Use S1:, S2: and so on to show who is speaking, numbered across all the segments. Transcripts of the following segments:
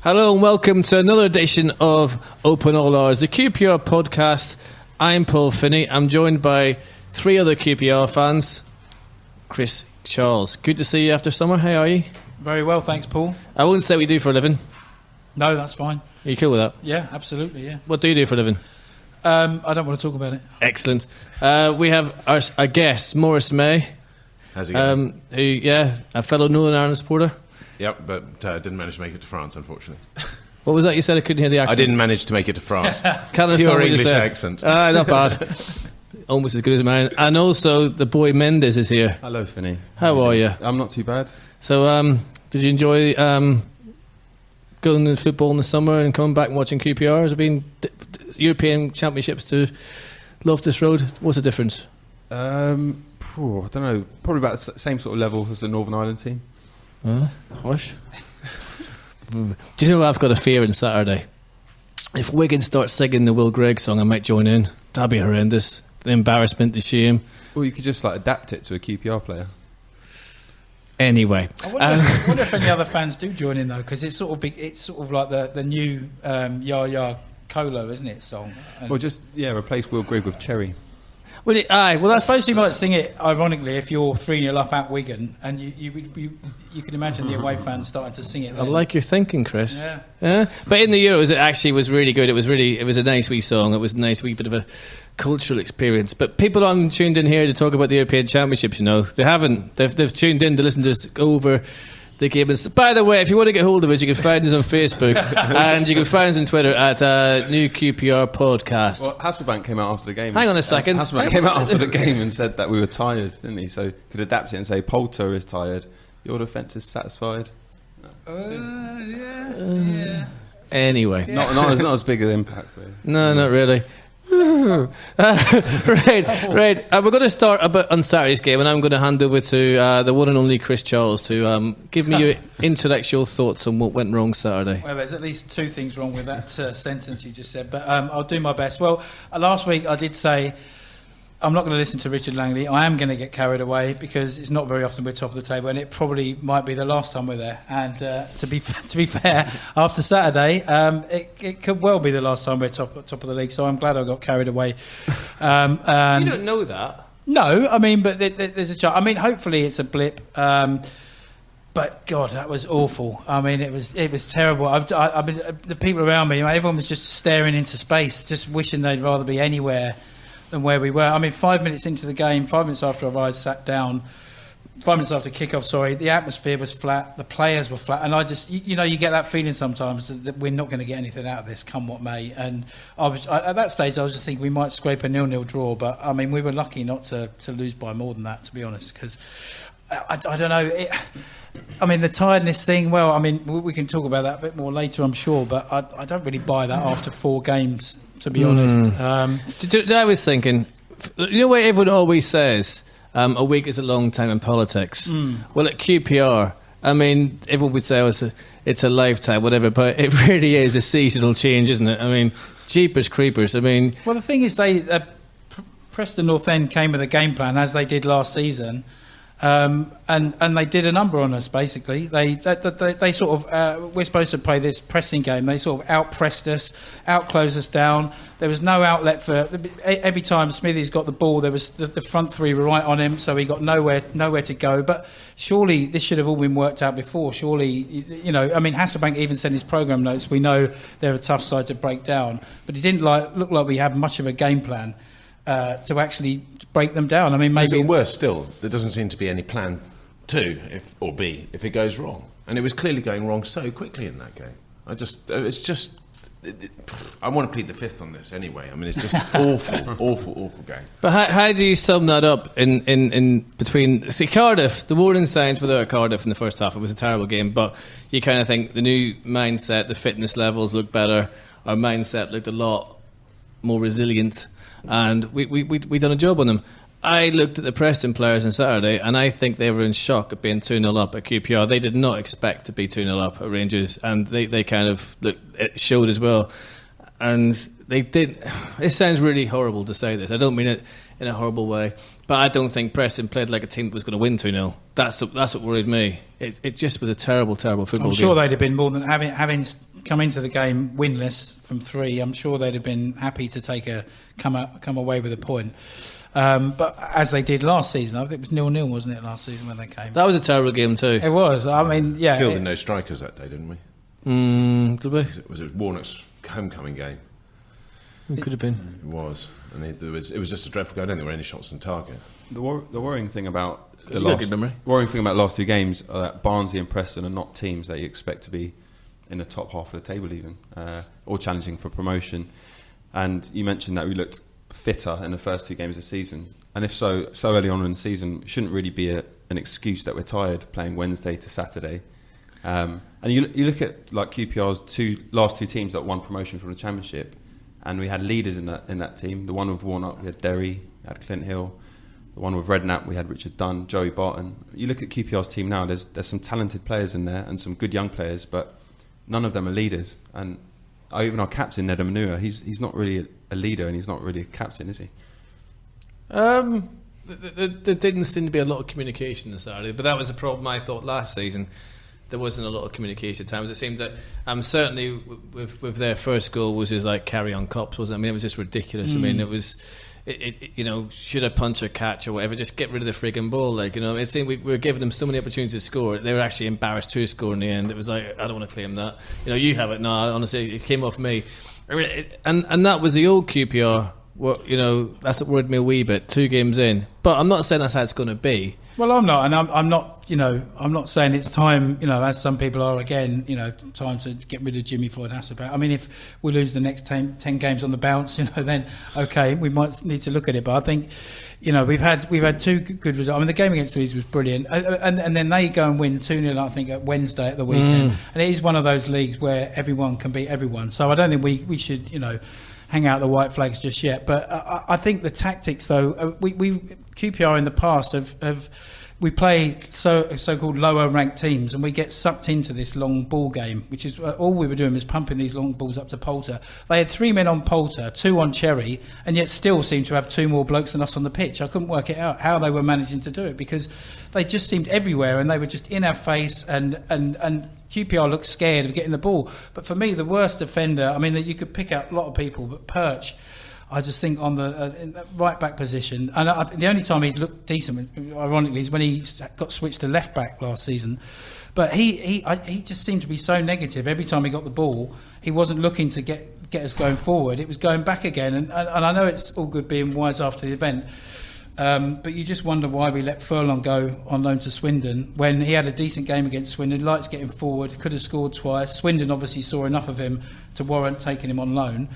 S1: Hello and welcome to another edition of Open All Hours, the QPR podcast. I'm Paul Finney. I'm joined by three other QPR fans. Chris, Charles, good to see you after summer. How are you?
S2: Very well, thanks, Paul.
S1: I won't say what you do for a living.
S2: No, that's fine.
S1: Are you cool with that?
S2: Yeah, absolutely, yeah.
S1: What do you do for a living?
S2: I don't want to talk about it.
S1: Excellent. We have our guest, Maurice May.
S3: How's it going?
S1: A fellow Northern Ireland supporter.
S3: Yep, but didn't manage to make it to France, unfortunately.
S1: What was that you said? I couldn't hear the accent.
S3: I didn't manage to make it to France.
S1: Can't understand
S3: Pure
S1: what you
S3: English
S1: said.
S3: accent.
S1: Not bad. Almost as good as mine. And also, the boy Mendes is here.
S4: Hello, Finney.
S1: How are you?
S4: I'm not too bad.
S1: So, did you enjoy going to football in the summer and coming back and watching QPR? Has it been European Championships to Loftus Road? What's the difference?
S4: I don't know. Probably about the same sort of level as the Northern Ireland team.
S1: Hush. Do you know I've got a fear on Saturday? If Wigan starts singing the Will Gregg song, I might join in. That'd be horrendous. The embarrassment, the shame.
S4: Well, you could just adapt it to a QPR player.
S1: Anyway,
S2: I wonder if any other fans do join in though, because it's sort of like the new Ya Ya Cola, isn't it? Song. And
S4: Replace Will Gregg with Cherry.
S1: well,
S2: I suppose you might sing it ironically if you're 3-0 up at Wigan, and you can imagine the away fans starting to sing it.
S1: I like your thinking, Chris.
S2: Yeah.
S1: But in the Euros, it actually was really good. It was a nice wee song. It was a nice wee bit of a cultural experience. But people aren't tuned in here to talk about the European Championships. You know, they haven't. They've tuned in to listen to us go over the game. By the way, if you want to get hold of us, you can find us on Facebook and you can find us on Twitter at New QPR Podcast.
S4: Well, Hasselbank came out after the game.
S1: Hang on a second.
S4: Hasselbank came out after the game and said that we were tired, didn't he? So could adapt it and say Poulter is tired. Your defence is satisfied.
S2: Yeah.
S1: Anyway,
S4: Not as big an impact. Though.
S1: No, not really. Right. We're going to start a bit on Saturday's game, and I'm going to hand over to the one and only Chris Charles to give me your intellectual thoughts on what went wrong Saturday.
S2: Well, there's at least two things wrong with that sentence you just said, but I'll do my best. Well, last week I did say I'm not going to listen to Richard Langley. I am going to get carried away because it's not very often we're top of the table, and it probably might be the last time we're there. And to be fair, after Saturday, it could well be the last time we're top of the league. So I'm glad I got carried away. And
S1: you don't know that.
S2: No, I mean, but there's a chance. I mean, hopefully it's a blip. But God, that was awful. I mean, it was terrible. I mean, the people around me, everyone was just staring into space, just wishing they'd rather be anywhere than where we were. I mean, 5 minutes into the game, 5 minutes after I sat down, 5 minutes after kickoff, the atmosphere was flat, the players were flat, and I just, you get that feeling sometimes that we're not going to get anything out of this, come what may. And at that stage, I was just thinking we might scrape a 0-0 draw, but I mean, we were lucky not to lose by more than that, to be honest, because I don't know. I mean, the tiredness thing, well, I mean, we can talk about that a bit more later, I'm sure, but I don't really buy that after 4 games, to be honest.
S1: I was thinking, you know what everyone always says, a week is a long time in politics. Well, at QPR, I mean, everyone would say it's a lifetime, whatever, but it really is a seasonal change, isn't it? I mean, jeepers creepers. I mean,
S2: well, the thing is, Preston North End came with a game plan as they did last season. And they did a number on us. Basically, they sort of we're supposed to play this pressing game. They sort of out-pressed us, out-closed us down. There was no outlet for every time Smithy's got the ball. There was the front three were right on him, so he got nowhere to go. But surely this should have all been worked out before. Surely, I mean, Hasselbank even sent his programme notes. We know they're a tough side to break down, but it didn't look like we had much of a game plan to actually break them down. I mean, maybe
S3: Even worse still, there doesn't seem to be any plan 2 or B if it goes wrong, and it was clearly going wrong so quickly in that game. I want to plead the fifth on this anyway. I mean, it's just awful game.
S1: but how do you sum that up in between? See, Cardiff, the Warden Saints without Cardiff in the first half, it was a terrible game, but you kind of think the new mindset, the fitness levels look better. Our mindset looked a lot more resilient. And we done a job on them. I looked at the Preston players on Saturday, and I think they were in shock at being 2-0 up at QPR. They did not expect to be 2-0 up at Rangers, and they kind of it showed as well. And they did. It sounds really horrible to say this. I don't mean it in a horrible way, but I don't think Preston played like a team that was going to win 2-0. That's what worried me. It just was a terrible football game.
S2: I'm sure they'd have been more than having come into the game winless from 3, I'm sure they'd have been happy to come away with a point. But as they did last season, I think it was 0-0, wasn't it, last season when they came?
S1: That was a terrible game too.
S2: It was. I mean, yeah.
S3: Fielded no strikers that day, didn't we?
S1: Did we?
S3: Was it Warnock's homecoming game?
S1: It could have been.
S3: It was, and it was just a dreadful game. I don't think there were any shots on target.
S4: The worrying thing about
S1: worrying
S4: thing about last 2 games are that Barnsley and Preston are not teams that you expect to be in the top half of the table even, or challenging for promotion. And you mentioned that we looked fitter in the first 2 games of the season, and if so early on in the season, it shouldn't really be an excuse that we're tired playing Wednesday to Saturday. And you look at like QPR's last 2 teams that won promotion from the Championship, and we had leaders in that team. The one with Warnock, we had Derry, we had Clint Hill. The one with Redknapp, we had Richard Dunn, Joey Barton. You look at QPR's team now, there's some talented players in there and some good young players, but none of them are leaders. And even our captain, Neda Manua, he's not really a leader, and he's not really a captain, is he?
S1: There didn't seem to be a lot of communication this Saturday, but that was a problem I thought last season. There wasn't a lot of communication at times. It seemed that certainly with their first goal was just like carry on cops, wasn't it? I mean, it was just ridiculous. I mean, it was... should I punch or catch or whatever, just get rid of the frigging ball. It seemed we were giving them so many opportunities to score. They were actually embarrassed to score in the end. It was like, I don't want to claim that. You have it. No, honestly, it came off me. And that was the old QPR. That's what worried me a wee bit. 2 games in, but I'm not saying that's how it's going to be.
S2: Well, I'm not, and I'm not. I'm not saying it's time. As some people are again. Time to get rid of Jimmy Floyd Hasselbaink. I mean, if we lose the next 10 games on the bounce, then okay, we might need to look at it. But I think, we've had 2 good results. I mean, the game against Leeds was brilliant, and then they go and win 2-0. I think at Wednesday at the weekend, and it is one of those leagues where everyone can beat everyone. So I don't think we should hang out the white flags just yet. But I think the tactics, though, we QPR in the past have we play so-called lower ranked teams, and we get sucked into this long ball game, which is all we were doing was pumping these long balls up to Poulter. They had 3 men on Poulter, 2 on Cherry, and yet still seemed to have 2 more blokes than us on the pitch. I couldn't work it out how they were managing to do it, because they just seemed everywhere, and they were just in our face, and QPR looked scared of getting the ball. But for me, the worst offender, I mean, you could pick out a lot of people, but Perch, I just think on the right back position, and the only time he looked decent, ironically, is when he got switched to left back last season. But he just seemed to be so negative every time he got the ball. He wasn't looking to get us going forward. It was going back again. And I know it's all good being wise after the event, but you just wonder why we let Furlong go on loan to Swindon when he had a decent game against Swindon. Likes getting forward, could have scored twice. Swindon obviously saw enough of him to warrant taking him on loan.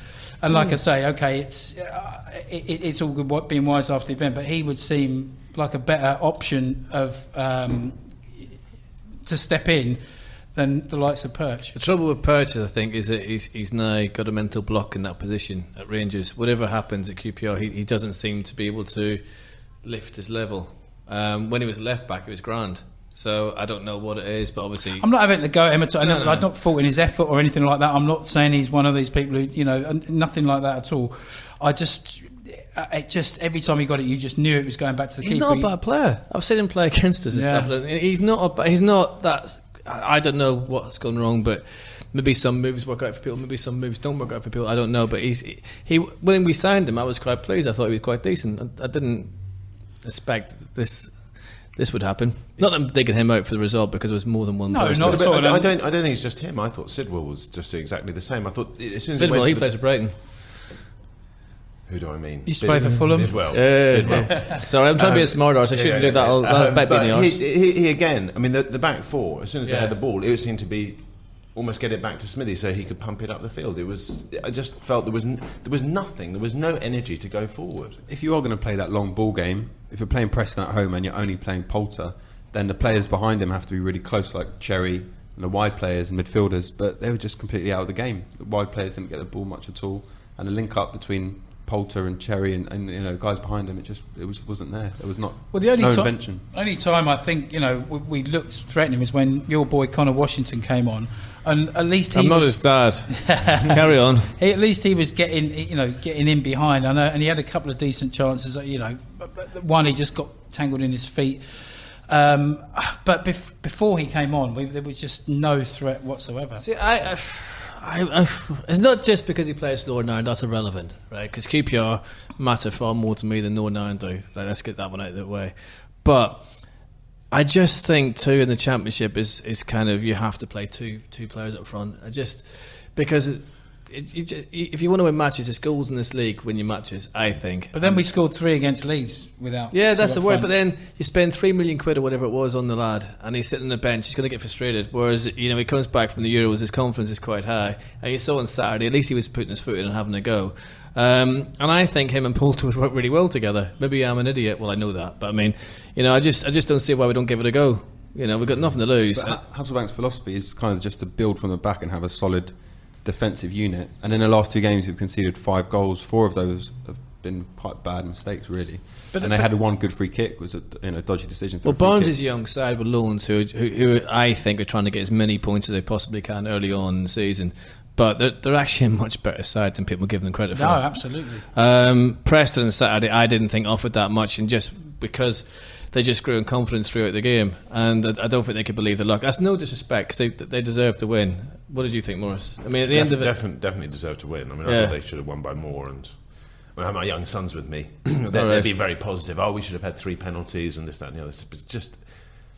S2: And like I say, okay, it's all good being wise after the event, but he would seem like a better option to step in than the likes of Perch.
S1: The trouble with Perch, I think, is that he's now got a mental block in that position at Rangers. Whatever happens at QPR, he doesn't seem to be able to lift his level. When he was left back, it was grand. So I don't know what it is, but obviously... I'm
S2: not having to go at him at all. No. I'm not faulting his effort or anything like that. I'm not saying he's one of these people who, nothing like that at all. It just every time he got it, you just knew it was going back to the keeper.
S1: He's not a bad player. I've seen him play against us and stuff. He's not that... I don't know what's gone wrong, but maybe some moves work out for people, maybe some moves don't work out for people. I don't know, but he when we signed him, I was quite pleased. I thought he was quite decent. I didn't expect this would happen. Not that I'm digging him out for the result, because there was more than one person.
S3: No, not at all. I don't think it's just him. I thought Sidwell was just exactly the same. I thought as soon as
S1: Sidwell, he plays for Brighton.
S3: Who do I mean?
S2: He used to play for Fulham.
S3: Bidwell.
S1: Sorry, I'm trying to be a smart arse. I shouldn't do that. I'll bet me in the arse.
S3: He again, I mean, the back four, as soon as they had the ball, it seemed to be almost get it back to Smithy so he could pump it up the field. I just felt there was nothing. There was no energy to go forward.
S4: If you are going to play that long ball game, if you're playing Preston at home and you're only playing Poulter, then the players behind him have to be really close, like Cherry and the wide players and midfielders. But they were just completely out of the game. The wide players didn't get the ball much at all, and the link up between Poulter and Cherry and guys behind him, it wasn't there. There was not no invention.
S2: Only time I think we looked threatening was when your boy Connor Washington came on, and at least
S1: I'm not his dad. Carry on.
S2: At least he was getting in behind. I know, and he had a couple of decent chances. But one he just got tangled in his feet. But before he came on, there was just no threat whatsoever.
S1: See, It's not just because he plays for Northern Ireland, that's irrelevant, right? Because QPR matter far more to me than Northern Ireland do. Like, let's get that one out of the way. But I just think too in the Championship is kind of, you have to play two players up front. Because if you want to win matches, it's goals in this league win your matches, I think.
S2: But then we scored 3 against Leeds without.
S1: Yeah, that's the word.
S2: front.
S1: But then you spend £3 million or whatever it was on the lad, and he's sitting on the bench. He's going to get frustrated. Whereas he comes back from the Euros, his confidence is quite high. And you saw on Saturday, at least he was putting his foot in and having a go. And I think him and Poulter would work really well together. Maybe I'm an idiot. Well, I know that, but I mean, I just don't see why we don't give it a go. We've got nothing to lose.
S4: But Hasselbank's philosophy is kind of just to build from the back and have a solid defensive unit. And in the last 2 games, we've conceded 5 goals. 4 of those have been quite bad mistakes, really. But they had one good free kick. It was a dodgy decision. For
S1: Barnes' young side with loans who I think are trying to get as many points as they possibly can early on in the season. But they're actually a much better side than people give them credit for.
S2: No, absolutely.
S1: Preston on Saturday, I didn't think offered that much, and just because they just grew in confidence throughout the game, and I don't think they could believe their luck. That's no disrespect, because they deserve to win. What did you think, Morris? I mean, at the end of it,
S3: definitely deserve to win. I mean, I thought they should have won by more. And when I have my young sons with me, they'd be very positive. Oh, we should have had 3 penalties and this, that, and the other. It's just,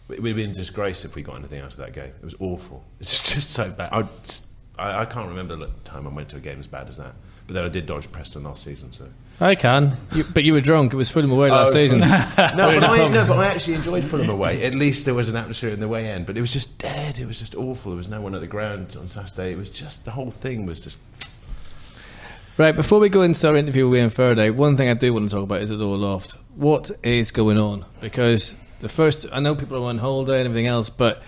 S3: we'd be in disgrace if we got anything out of that game. It was awful. It's just so bad. I can't remember the time I went to a game as bad as that. But then I did dodge Preston last season, so.
S1: I can, but you were drunk. It was Fulham away last season.
S3: but I actually enjoyed Fulham away. At least there was an atmosphere in the way end. But it was just dead. It was just awful. There was no one at the ground on Saturday. It was just, the whole thing was just.
S1: Right, before we go into our interview with Wayne Fereday, one thing I do want to talk about is the lower loft. What is going on? Because I know people are on holiday and everything else, but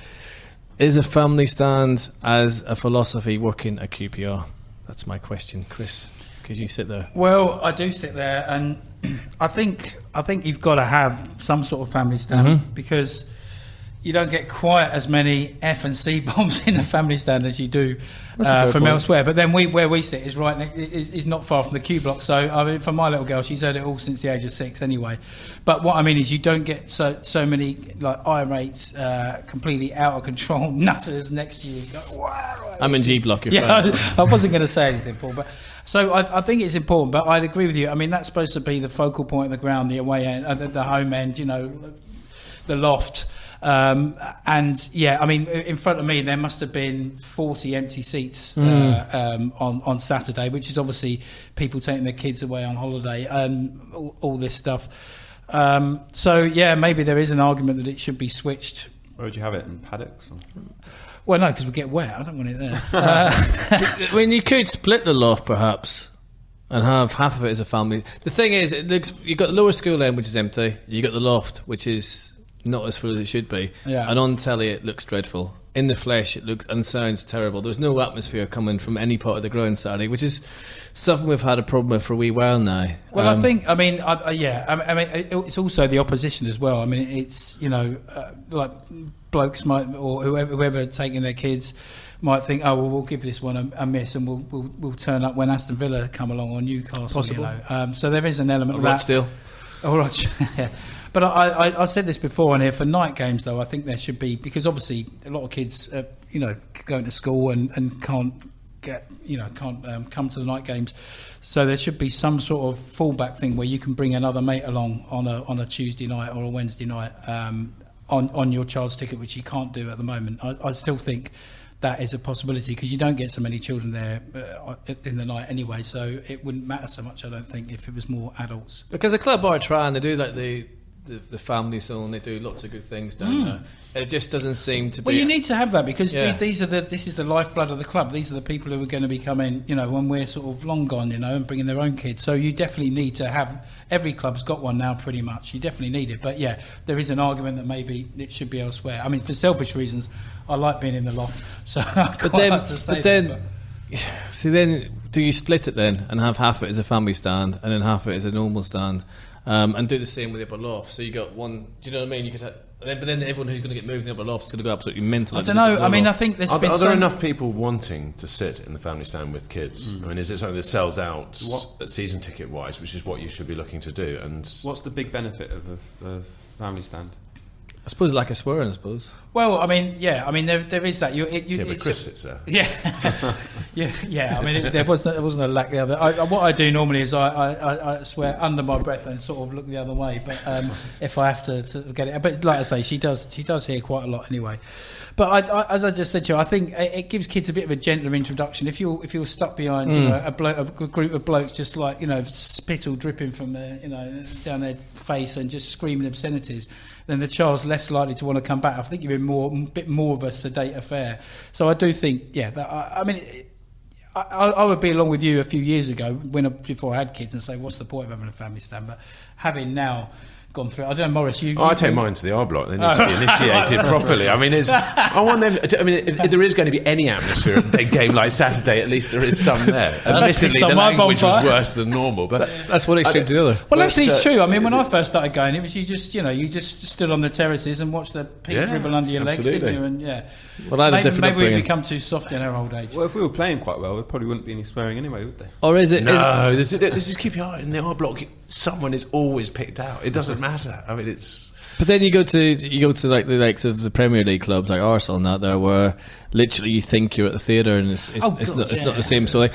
S1: is a family stand as a philosophy working at QPR? That's my question, Chris. Because you sit there.
S2: Well, I do sit there, and I think you've got to have some sort of family stand because you don't get quite as many F and C bombs in the family stand as you do from elsewhere. But then where we sit is is not far from the Q block. So I mean, for my little girl, she's heard it all since the age of 6 anyway. But what I mean is, you don't get so many like irate, completely out of control nutters next to you. Wow,
S1: I'm in G block. Your friend.
S2: I wasn't going to say anything, Paul, but. So I think it's important, but I'd agree with you. I mean, that's supposed to be the focal point of the ground, the away end, the home end, the loft. And yeah, I mean, in front of me, there must have been 40 empty seats on Saturday, which is obviously people taking their kids away on holiday and all this stuff. So yeah, maybe there is an argument that it should be switched.
S4: Where would you have it, in paddocks? Or?
S2: Well, no, because we get wet. I don't want it there.
S1: I mean, you could split the loft, perhaps, and have half of it as a family. The thing is, you've got the lower school end, which is empty. You've got the loft, which is not as full as it should be.
S2: Yeah.
S1: And on telly, it looks dreadful. In the flesh, it looks and sounds terrible. There's no atmosphere coming from any part of the ground Saturday, which is something we've had a problem with for a wee while now.
S2: Well, I mean, it's also the opposition as well. I mean, it's like blokes might, or whoever taking their kids might think, oh well, we'll give this one a miss, and we'll turn up when Aston Villa come along, or Newcastle.
S1: Possible.
S2: So there is an element of that.
S1: Rochdale.
S2: Oh, Rochdale. Yeah. But I said this before on here, for night games though, I think there should be, because obviously a lot of kids going to school and can't come to the night games, so there should be some sort of fallback thing where you can bring another mate along on a Tuesday night or a Wednesday night on your child's ticket, which you can't do at the moment. I still think that is a possibility, because you don't get so many children there in the night anyway, so it wouldn't matter so much, I don't think, if it was more adults.
S1: Because the club are trying, they do like the family zone, they do lots of good things down there. It just doesn't seem to be.
S2: Well, you need to have that, because this is the lifeblood of the club. These are the people who are going to be coming, when we're sort of long gone, and bringing their own kids. So you definitely need to have. Every club's got one now, pretty much. You definitely need it. But yeah, there is an argument that maybe it should be elsewhere. I mean, for selfish reasons, I like being in the loft, so I quite like to stay there.
S1: See, then do you split it then and have half of it as a family stand and then half of it as a normal stand, and do the same with the upper loft? So you got one. Do you know what I mean? You could have. But then everyone who's going to get moved in the upper loft is going to go absolutely mental.
S2: I don't know. I mean, I think there's been.
S3: Are there enough people wanting to sit in the family stand with kids? I mean, is it something that sells out season ticket wise, which is what you should be looking to do? And
S4: what's the big benefit of a family stand?
S1: I suppose lack of swearing, I suppose.
S2: Well, I mean, there is that.
S3: But Chris sits there.
S2: Yeah, yeah. I mean, there wasn't a lack the other. What I do normally is I swear under my breath and sort of look the other way. But if I have to get it, but like I say, she does hear quite a lot anyway. But as I just said to you, I think it gives kids a bit of a gentler introduction. If you're stuck behind a group of blokes just like spittle dripping from down their face and just screaming obscenities, then the child's less likely to want to come back. I think you're in a bit more of a sedate affair. So I do think, I would be along with you a few years ago before I had kids and say, what's the point of having a family stand? But having now gone through, I don't know, Morris. I
S3: take mine to the R block. They need to be initiated properly. I mean, I want them. If there is going to be any atmosphere at a big game like Saturday, at least there is some there. Admittedly, the language was worse than normal, but
S1: that's one extreme to the other.
S2: Well, actually, it's true. I mean, when I first started going, it was you just stood on the terraces and watched the pink dribble under your legs, didn't you? And
S1: well,
S2: maybe we become too soft in our old age.
S4: Well, if we were playing quite well, there probably wouldn't be any swearing anyway, would there?
S1: Or is it?
S3: No, this is QPR in the R block. Someone is always picked out. It doesn't matter. I mean, it's.
S1: But then you go to like the likes of the Premier League clubs like Arsenal and that there, where literally you think you're at the theatre and it's not the same. So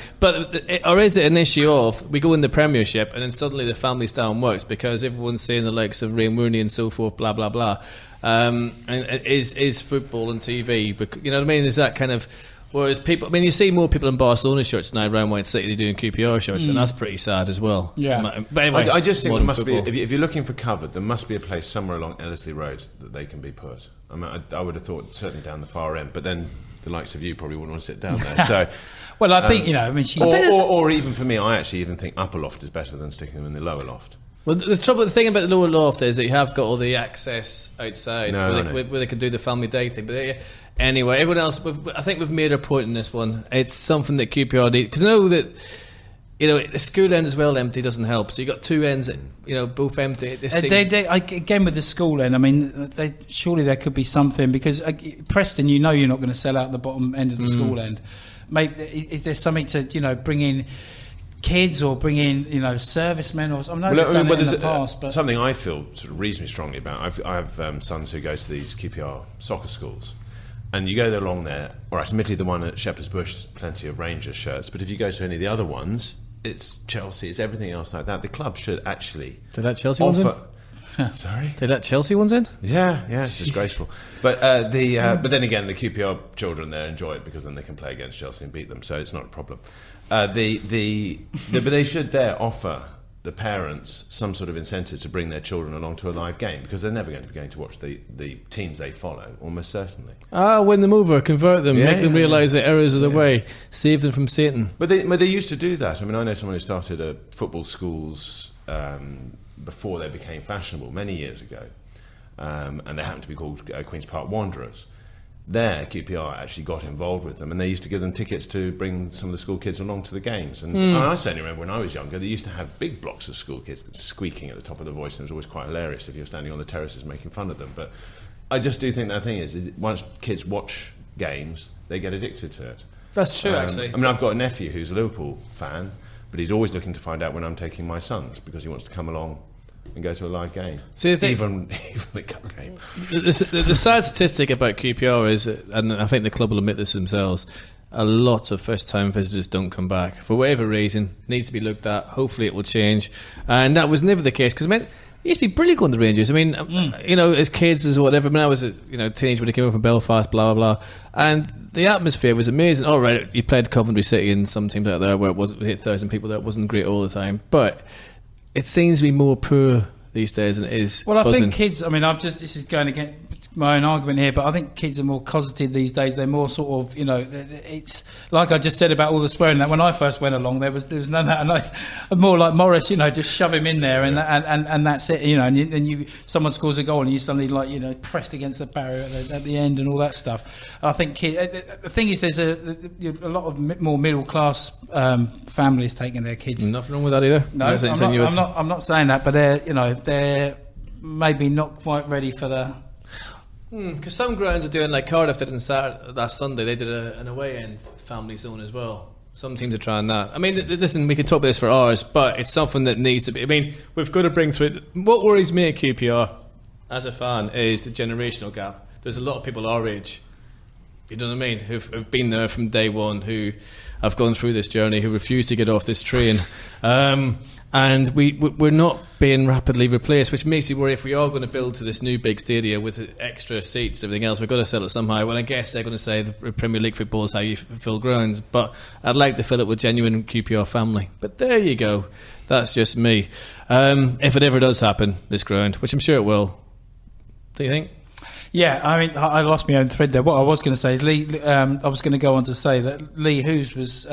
S1: or is it an issue of we go in the Premiership and then suddenly the family stand works because everyone's saying the likes of Ray Mooney and so forth, blah blah blah, and is football and TV? But you know what I mean? Is that kind of. Whereas people, I mean, you see more people in Barcelona shirts now around White City doing QPR shirts, and that's pretty sad as well.
S2: Yeah.
S1: But anyway,
S3: I just think there must be, if you're looking for cover, there must be a place somewhere along Ellerslie Road that they can be put. I mean, I would have thought certainly down the far end, but then the likes of you probably wouldn't want to sit down there. So,
S2: well, I think I mean,
S3: or even for me, I actually even think upper loft is better than sticking them in the lower loft.
S1: Well, the thing about the lower loft is that you have got all the access outside where they can do the family day thing. But anyway, everyone else, I think we've made our point in this one. It's something that QPR need, because I know that the school end as well empty doesn't help. So you got two ends, both empty. It just seems
S2: again with the school end. I mean, surely there could be something, because Preston, you're not going to sell out the bottom end of the school end. Maybe is there something to bring in kids or bring in servicemen or I know they've done it in the past, but
S3: something I feel sort of reasonably strongly about. I have sons who go to these QPR soccer schools, and you go along there. Or admittedly, the one at Shepherd's Bush, plenty of Rangers shirts. But if you go to any of the other ones, it's Chelsea, it's everything else like that. The club should actually
S1: let Chelsea ones in?
S3: Sorry,
S1: they let Chelsea ones in?
S3: Yeah, it's disgraceful. But but then again, the QPR children there enjoy it because then they can play against Chelsea and beat them, so it's not a problem. But they should there offer the parents some sort of incentive to bring their children along to a live game, because they're never going to be going to watch the teams they follow, almost certainly.
S1: Win them over, convert them, make them realise the errors of the way, save them from Satan.
S3: But they used to do that. I mean, I know someone who started football schools before they became fashionable many years ago, and they happened to be called Queen's Park Wanderers. There, QPR actually got involved with them, and they used to give them tickets to bring some of the school kids along to the games. And I certainly remember when I was younger, they used to have big blocks of school kids squeaking at the top of the voice, and it was always quite hilarious if you were standing on the terraces making fun of them. But I just do think that thing is once kids watch games, they get addicted to it.
S1: That's true, actually.
S3: I mean, I've got a nephew who's a Liverpool fan, but he's always looking to find out when I'm taking my sons, because he wants to come along and go to a live game.
S1: So
S3: even the cup game.
S1: The sad statistic about QPR is, and I think the club will admit this themselves, a lot of first-time visitors don't come back for whatever reason. Needs to be looked at. Hopefully, it will change. And that was never the case, because it used to be brilliant going to the Rangers. I mean, as kids, as whatever. I mean, I was a teenager when I came over from Belfast, blah blah blah, and the atmosphere was amazing. All right, you played Coventry City and some teams out there where it hit 1,000 people there. It wasn't great all the time, but it seems to be more poor these days than it is.
S2: Well, I think kids, I mean, this is going against my own argument here, but I think kids are more cosseted these days. They're more sort of, it's like I just said about all the swearing, that when I first went along, there was none of that. And more like Morris, just shove him in there and that's it, and someone scores a goal and you suddenly pressed against the barrier at the end and all that stuff. I think the thing is, there's a lot of more middle class families taking their kids.
S1: Nothing wrong with that either.
S2: No, I'm not saying that, but they're maybe not quite ready for the.
S1: Because some grounds are doing, like Cardiff did last Sunday, they did an away end family zone as well. Some teams are trying that. I mean, listen, we could talk about this for hours, but it's something that needs to be. I mean, we've got to bring through. What worries me at QPR as a fan is the generational gap. There's a lot of people our age, you know what I mean, who've been there from day one, who have gone through this journey, who refuse to get off this train. And we're not being rapidly replaced, which makes you worry if we are going to build to this new big stadium with extra seats, everything else. We've got to sell it somehow. Well, I guess they're going to say the Premier League football is how you fill grounds. But I'd like to fill it with genuine QPR family. But there you go. That's just me. If it ever does happen, this ground, which I'm sure it will. Do you think?
S2: Yeah, I mean, I lost my own thread there. What I was going to say is Lee. I was going to go on to say that Lee Hughes was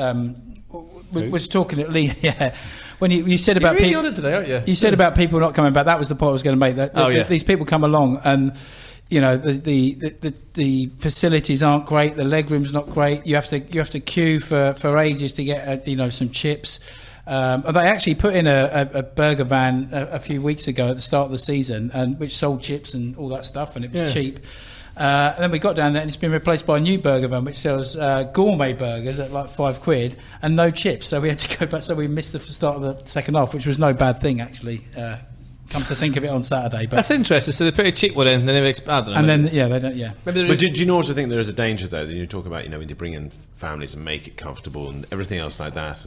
S2: talking at Lee. Yeah, when you said about
S1: people today, aren't you?
S2: You said about people not coming back. That was the point I was going to make. That these people come along and. You know, the facilities aren't great. The leg room's not great. You have to queue for ages to get some chips. They actually put in a burger van a few weeks ago at the start of the season, and which sold chips and all that stuff, and it was cheap. And then we got down there, and it's been replaced by a new burger van which sells gourmet burgers at like £5 and no chips. So we had to go back. So we missed the start of the second half, which was no bad thing actually. Come to think of it on Saturday, but
S1: that's interesting. So they put a cheap one in, then they expand it,
S2: and then they don't. Yeah,
S3: but do you also think there is a danger though that you talk about? When you bring in families and make it comfortable and everything else like that,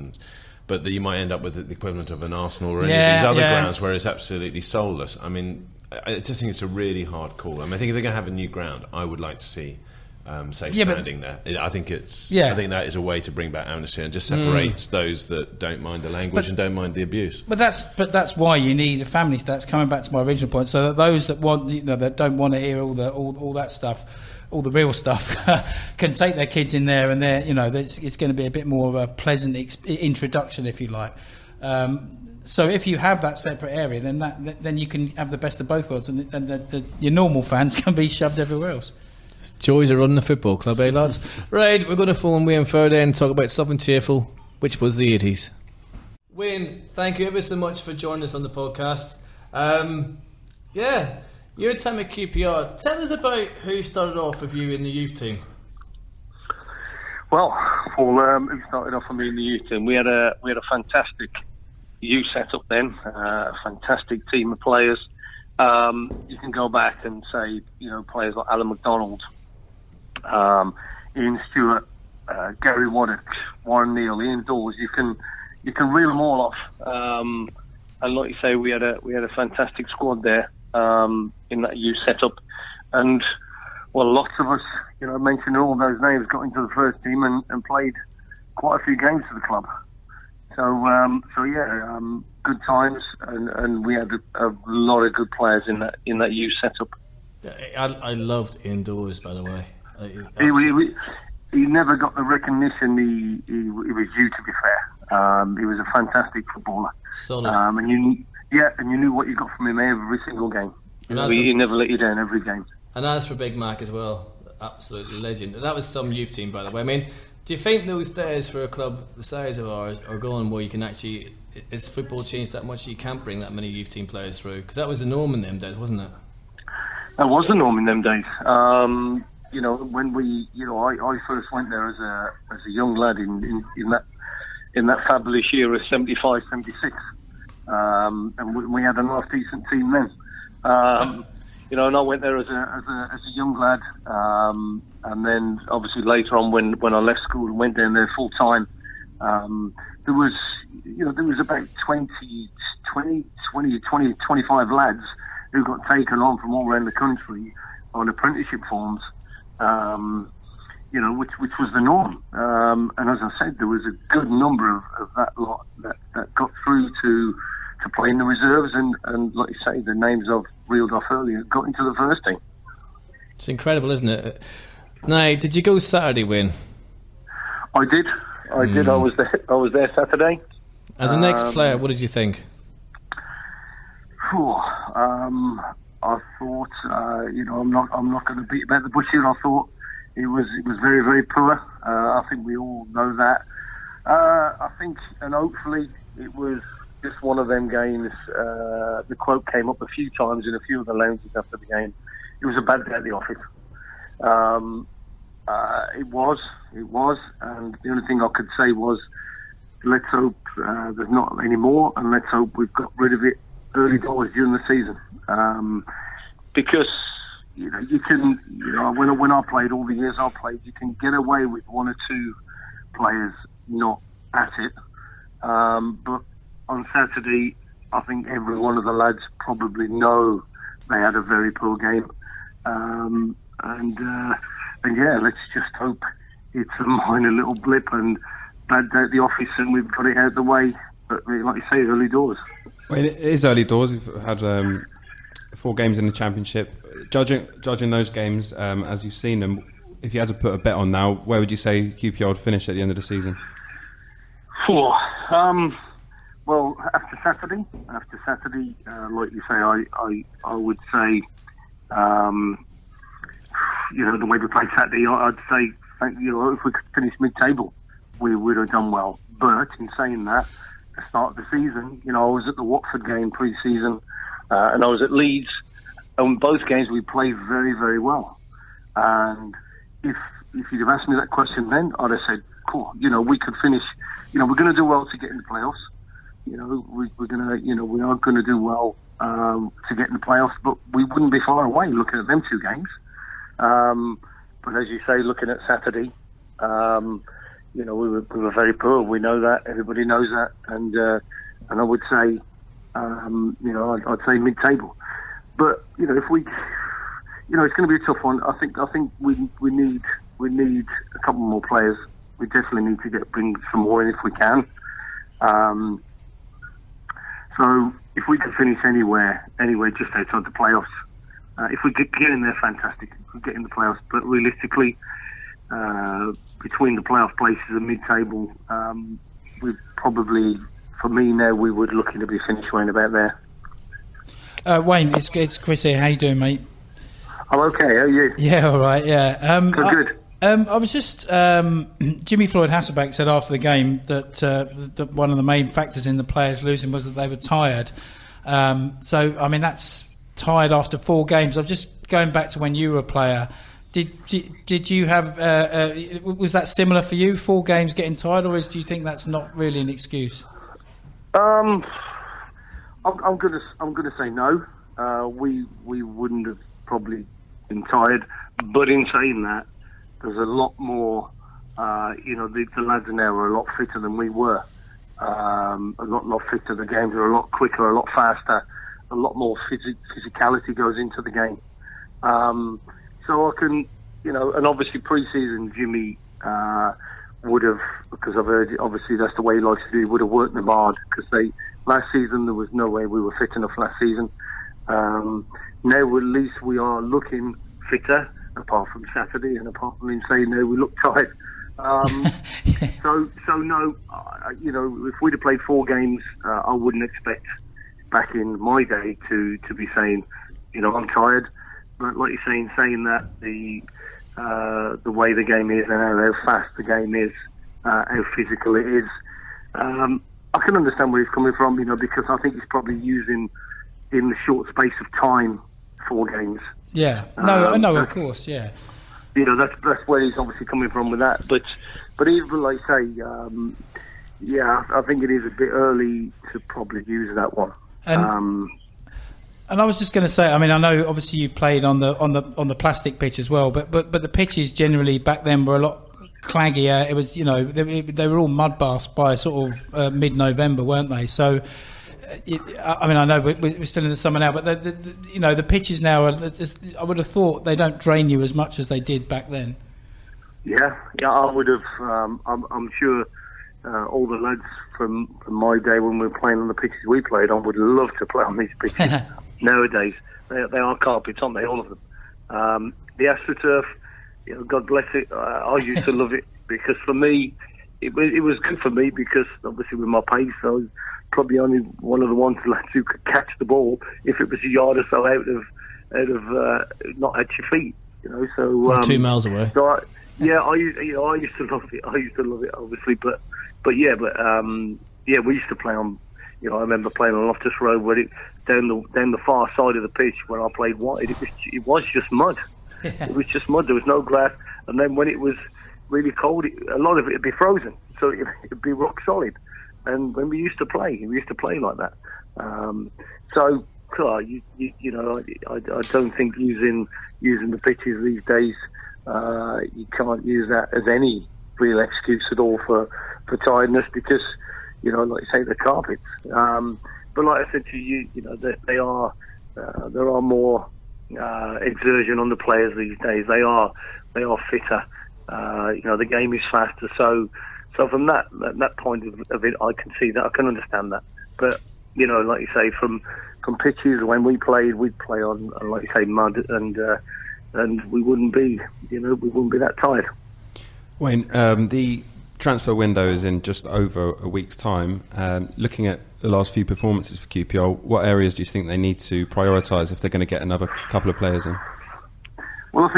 S3: but that you might end up with the equivalent of an Arsenal or any of these other grounds where it's absolutely soulless. I mean, I just think it's a really hard call. I mean, I think if they're going to have a new ground, I would like to see safe standing there. I think I think that is a way to bring back amnesty and just separates those that don't mind the language and don't mind the abuse.
S2: But that's why you need a family stats. Coming back to my original point, so that those that want that don't want to hear all that stuff, all the real stuff, can take their kids in there, and it's going to be a bit more of a pleasant introduction, if you like. So if you have that separate area, then you can have the best of both worlds, and your normal fans can be shoved everywhere else.
S1: Joys of running a football club, eh, lads? Right, we're going to phone Wayne Fereday and talk about something cheerful, which was the 80s. Wayne, thank you ever so much for joining us on the podcast. Your time at QPR. Tell us about who started off with you in the youth team.
S5: Well, who started off with me in the youth team? We had a fantastic youth setup then, a fantastic team of players. You can go back and say, players like Alan McDonald, Ian Stewart, Gary Waddock, Warren Neal, Ian Dawes. You can reel them all off. And like you say, we had a fantastic squad there in that youth setup. And lots of us, mentioning all those names, got into the first team and played quite a few games for the club. Good times, and we had a lot of good players in that youth setup.
S1: I loved Ian Dawes, by the way.
S5: He never got the recognition he was due, to be fair. He was a fantastic footballer.
S1: Solid.
S5: And you knew what you got from him every single game. He never let you down every game.
S1: And as for Big Mac as well, absolutely legend. That was some youth team, by the way. I mean, do you think those days for a club the size of ours are gone where you can actually... Has football changed that much you can't bring that many youth team players through? Because that was the norm in them days, wasn't it?
S5: That was the norm in them days. When I first went there as a young lad in that fabulous year of 75, 76, and we had a nice decent team then. And I went there as a young lad, and then obviously later on when I left school and went down there full time, there was about 25 lads who got taken on from all around the country on apprenticeship forms, which was the norm. And as I said, there was a good number of that lot that got through to play in the reserves, and like you say, the names I've reeled off earlier got into the first team.
S1: It's incredible, isn't it? Now, did you go Saturday, Wayne?
S5: I did. I was there Saturday.
S1: As an ex-player, what did you think?
S5: I thought, I'm not going to beat about the bush here. I thought it was very, very poor. I think we all know that. I think, and hopefully, it was just one of them games. The quote came up a few times in a few of the lounges after the game. It was a bad day at the office. It was, and the only thing I could say was, let's hope there's not any more, and let's hope we've got rid of it early doors during the season. because you can, when I played, all the years I played, you can get away with one or two players not at it, but on Saturday, I think every one of the lads probably know they had a very poor game, and yeah, let's just hope it's a minor little blip and bad day at the office, and we've got it out of the way. But like you say, early doors.
S4: Well, it is early doors. We've had 4 games in the Championship. Judging those games as you've seen them, if you had to put a bet on now, where would you say QPR would finish at the end of the season?
S5: Well, after Saturday, like you say, I would say, the way we played Saturday, I'd say, if we could finish mid-table, we would have done well. But in saying that, the start of the season, I was at the Watford game pre-season, and I was at Leeds, and both games we played very, very well. And if you'd have asked me that question then, I'd have said, cool, we could finish, we're going to do well to get in the playoffs. We are going to do well to get in the playoffs, but we wouldn't be far away looking at them 2 games. But as you say, looking at Saturday, we were very poor. We know that. Everybody knows that. And I would say, I'd say mid-table. But if we, it's going to be a tough one. I think we need a couple more players. We definitely need to bring some more in if we can. So if we could finish anywhere just outside the playoffs, if we get in there, fantastic. If we get in the playoffs, but realistically, between the playoff places and mid-table, we probably, for me now, we would looking to be finished around about there.
S2: Wayne, it's Chris here. How you doing, mate?
S5: I'm okay. How are you?
S2: Yeah, all right. Yeah,
S5: good.
S2: I was just Jimmy Floyd Hasselback said after the game that one of the main factors in the players losing was that they were tired. So I mean that's tired after 4 games. I'm just going back to when you were a player. Did you have was that similar for you? 4 games getting tired, or do you think that's not really an excuse?
S5: I'm gonna say no. We wouldn't have probably been tired, but in saying that, there's a lot more. The lads now are a lot fitter than we were. A lot fitter. The games are a lot quicker, a lot faster. A lot more physicality goes into the game. So I can, and obviously pre-season Jimmy would have, because I've heard, obviously that's the way he likes to do. He would have worked them hard because last season there was no way we were fit enough last season. Now at least we are looking fitter, apart from Saturday and apart from him saying no, we look tired. So no, if we'd have played 4 games, I wouldn't expect back in my day to be saying, I'm tired. But like you're saying that the way the game is and how fast the game is, how physical it is, I can understand where he's coming from, because I think he's probably using in the short space of time 4 games.
S2: Yeah, no, of course, yeah.
S5: That's where he's obviously coming from with that. But even like say, I think it is a bit early to probably use that one.
S2: And I was just going to say, I mean, I know obviously you played on the plastic pitch as well, but the pitches generally back then were a lot claggier. It was, they were all mud baths by sort of mid-November, weren't they? So. I mean, I know we're still in the summer now, but the pitches now are. I would have thought they don't drain you as much as they did back then.
S5: Yeah, I would have. I'm sure all the lads from my day when we were playing on the pitches we played on would love to play on these pitches. Nowadays, they are carpets, aren't they? All of them. The AstroTurf, God bless it. I used to love it because for me, it was good for me because obviously with my pace, I was probably only one of the ones lads who could catch the ball if it was a yard or so out of not at your feet, So
S1: 2 miles away.
S5: So I used to love it. I used to love it, obviously, but we used to play on. I remember playing on Loftus Road where down the far side of the pitch when I played wide, it was just mud.
S2: Yeah.
S5: It was just mud. There was no grass, and then when it was really cold, a lot of it would be frozen, so it'd be rock solid. And when we used to play like that. So You know, I don't think using the pitches these days, you can't use that as any real excuse at all for tiredness, because, you know, like you say, the carpets. But like I said to you, you know, there are more exertion on the players these days. They are fitter. You know, the game is faster. So from that point of it, I can see that. I can understand that. But, you know, like you say, from pitches, when we'd play on, like you say, mud, and we wouldn't be that tired.
S4: Wayne, the transfer window is in just over a week's time. Looking at the last few performances for QPR, what areas do you think they need to prioritise if they're going to get another couple of players in?
S5: Well, I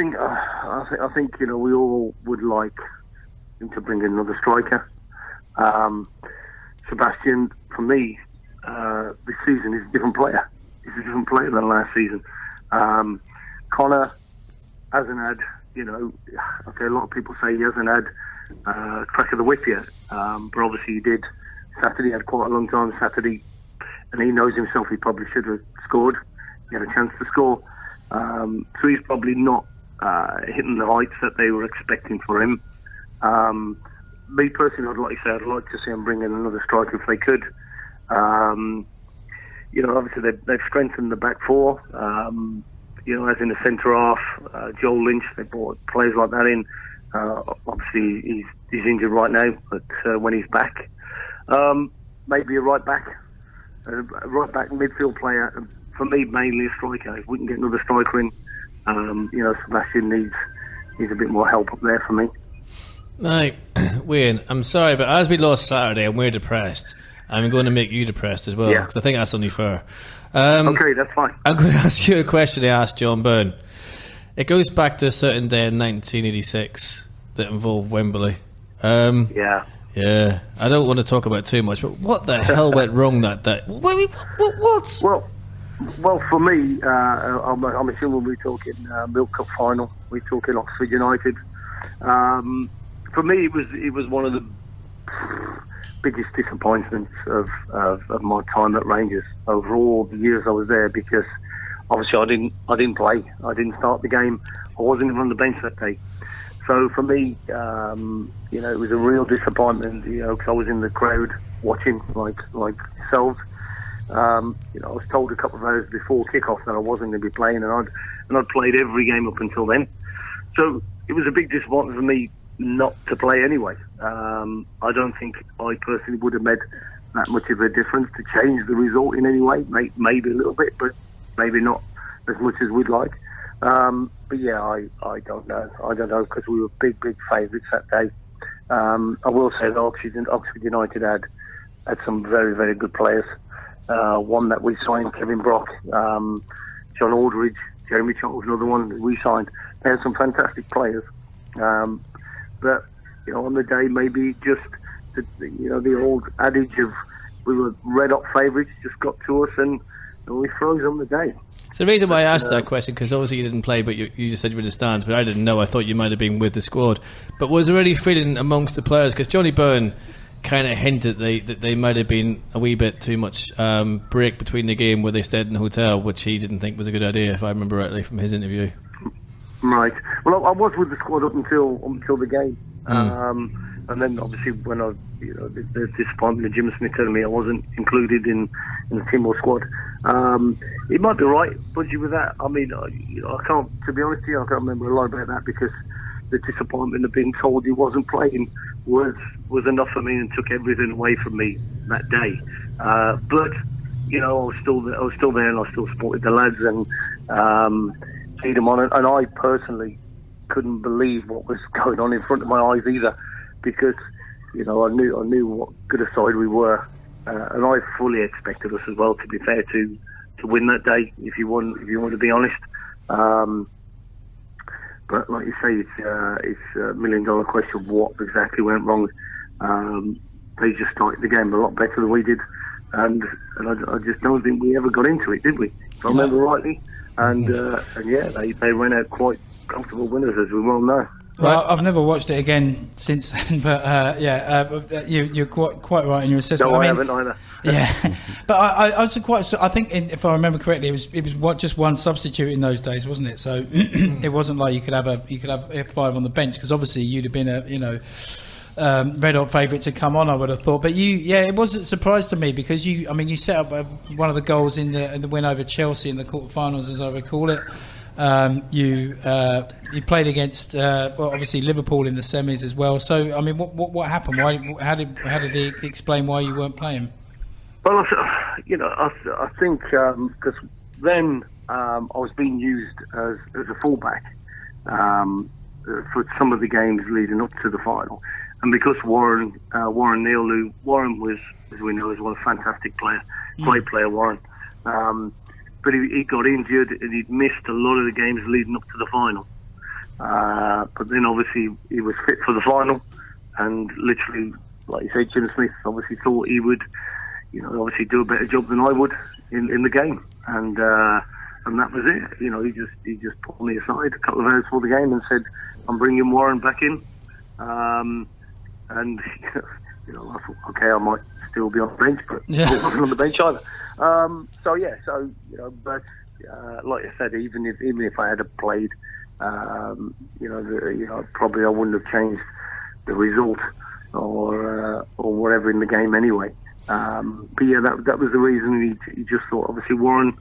S5: think you know, we all would like him to bring in another striker. Sebastian, for me, this season is a different player. He's a different player than last season. Connor hasn't had, you know, okay, a lot of people say he hasn't had crack of the whip yet, but obviously he did Saturday. He had quite a long time Saturday, and he knows himself he probably should have scored. He had a chance to score, so he's probably not hitting the heights that they were expecting for him. Me personally, I'd like to see him bring in another striker if they could. You know, obviously they've strengthened the back four. You know, as in the centre half, Joel Lynch, they brought players like that in. Obviously, he's injured right now, but when he's back, maybe a right back midfield player. For me, mainly a striker. If we can get another striker in, you know, Sebastian needs a bit more help up there for me.
S1: Now, Wayne, I'm sorry, but as we lost Saturday and we're depressed, I'm going to make you depressed as well, because I think that's only fair.
S5: Okay, that's fine.
S1: I'm going to ask you a question I asked John Byrne. It goes back to a certain day in 1986 that involved Wembley.
S5: Yeah.
S1: I don't want to talk about it too much, but what the hell went wrong that day? What?
S5: Well, for me, I'm assuming we're talking Milk Cup final. We're talking Oxford United. For me, it was one of the biggest disappointments of my time at Rangers over all the years I was there, because obviously I didn't play. I didn't start the game. I wasn't even on the bench that day. So for me, you know, it was a real disappointment. You know, because I was in the crowd watching, like yourselves. You know, I was told a couple of hours before kick-off that I wasn't going to be playing, and I'd played every game up until then. So it was a big disappointment for me not to play anyway. I don't think I personally would have made that much of a difference to change the result in any way. Maybe a little bit, but maybe not as much as we'd like. But yeah, I don't know. I don't know, because we were big favourites that day. I will say that Oxford United had some very, very good players. One that we signed, Kevin Brock, John Aldridge, Jeremy Charles, another one that we signed. They had some fantastic players. But, you know, on the day, maybe just, the old adage of we were red-hot favourites just got to us, and we froze on the day.
S1: So the reason why I asked that question, because obviously you didn't play, but you just said you were in the stands, but I didn't know. I thought you might have been with the squad. But was there any feeling amongst the players? Because Johnny Byrne kind of hinted that they might have been a wee bit too much break between the game where they stayed in the hotel, which he didn't think was a good idea, if I remember rightly from his interview.
S5: Right. Well, I was with the squad up until the game, and then obviously when the disappointment of Jim Smith telling me I wasn't included in the team or squad. It might be right, Budgie, with that. I mean, I can't. To be honest with you, I can't remember a lot about that, because the disappointment of being told he wasn't playing was enough for me and took everything away from me that day. But you know, I was still there, and I still supported the lads and cheered them on. And I personally couldn't believe what was going on in front of my eyes either, because you know, I knew what good a side we were, and I fully expected us as well. To be fair, to win that day, if you want to be honest. But like you say, it's a $1 million question. What exactly went wrong? They just started the game a lot better than we did, and I just don't think we ever got into it, did we? If I remember rightly. And yeah, they ran out quite comfortable winners, as we well know.
S2: Well, I've never watched it again since then, but you're quite right in your assessment.
S5: No, I haven't either.
S2: Yeah, but I was quite. I think, if I remember correctly, it was just one substitute in those days, wasn't it? So it wasn't like you could have 5 on the bench, because obviously you'd have been red hot favourite to come on, I would have thought. But it was a surprise to me, because you set up one of the goals in the win over Chelsea in the quarterfinals, as I recall it. You played against obviously Liverpool in the semis as well. So I mean, what happened? How did he explain why you weren't playing?
S5: Well, I think because then I was being used as a fullback for some of the games leading up to the final, and because Warren Neal, Warren was, as we know, is one fantastic player, great player, Warren. But he got injured and he'd missed a lot of the games leading up to the final. But then obviously he was fit for the final, and literally, like you said, Jim Smith obviously thought he would, obviously do a better job than I would in the game, and that was it. He just pulled me aside a couple of hours before the game and said, "I'm bringing Warren back in," and I thought, okay, I might still be on the bench, but I wasn't on the bench either. But like I said, even if I had played, probably I wouldn't have changed the result or whatever in the game anyway. But yeah, that was the reason. He just thought, obviously, Warren.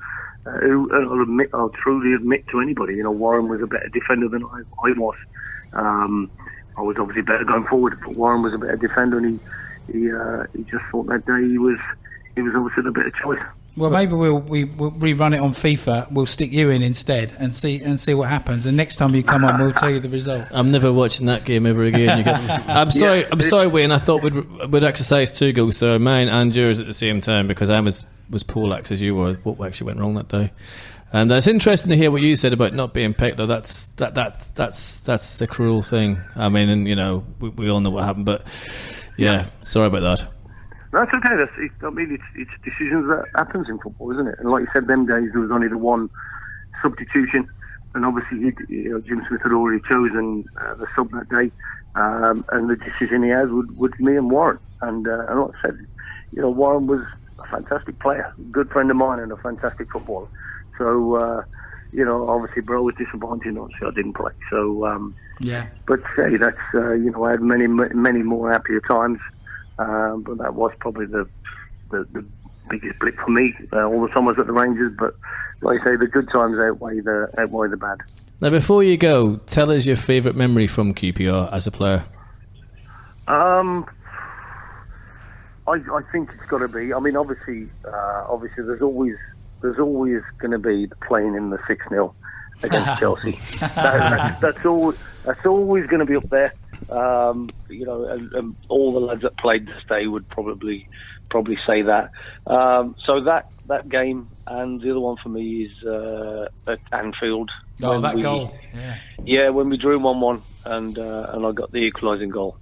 S5: I'll truly admit to anybody, Warren was a better defender than I was. I was obviously better going forward, but Warren was a better defender, and he just thought that day he was obviously the better choice.
S2: Well, maybe we'll rerun it on FIFA. We'll stick you in instead and see what happens. And next time you come on, we'll tell you the result.
S1: I'm never watching that game ever again. I'm sorry, Wayne. I thought we'd exercise 2 goals there, mine and yours at the same time, because I was poleaxed as you were. What actually went wrong that day? And it's interesting to hear what you said about not being picked. Though that's a cruel thing. I mean, and we all know what happened, but sorry about that.
S5: That's okay. It's decisions that happens in football, isn't it? And like you said, them days there was only the one substitution, and obviously Jim Smith had already chosen the sub that day, and the decision he had would me and Warren. And like I said, Warren was a fantastic player, a good friend of mine, and a fantastic footballer. So obviously, bro was disappointed. Obviously, I didn't play. So but hey, that's I had many more happier times. But that was probably the biggest blip for me. All the time I was at the Rangers, but like I say, the good times outweigh the bad.
S1: Now, before you go, tell us your favourite memory from QPR as a player.
S5: I think it's got to be. I mean, obviously, there's always going to be the playing in the 6-0 against Chelsea. That's always going to be up there. And all the lads that played this day would probably say that. So that game, and the other one for me is at Anfield.
S2: Oh, that goal!
S5: Yeah, when we drew 1-1, and I got the equalising goal.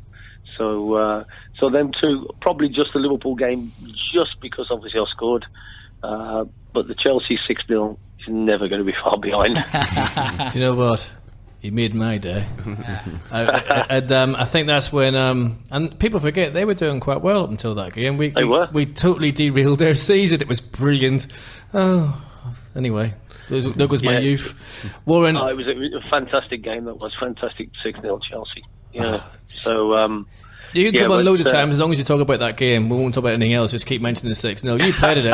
S5: So them two, probably just the Liverpool game, just because obviously I scored. But the Chelsea 6-0 is never going to be far behind.
S1: Do you know what? You made my day. I think that's when, and people forget, they were doing quite well up until that game. We totally derailed their season. It was brilliant. Oh, anyway, there goes my youth. Warren,
S5: it was a fantastic game. That was fantastic 6-0 Chelsea. Yeah. So.
S1: You can come on loads of times as long as you talk about that game. We won't talk about anything else. Just keep mentioning the 6-0. You played it.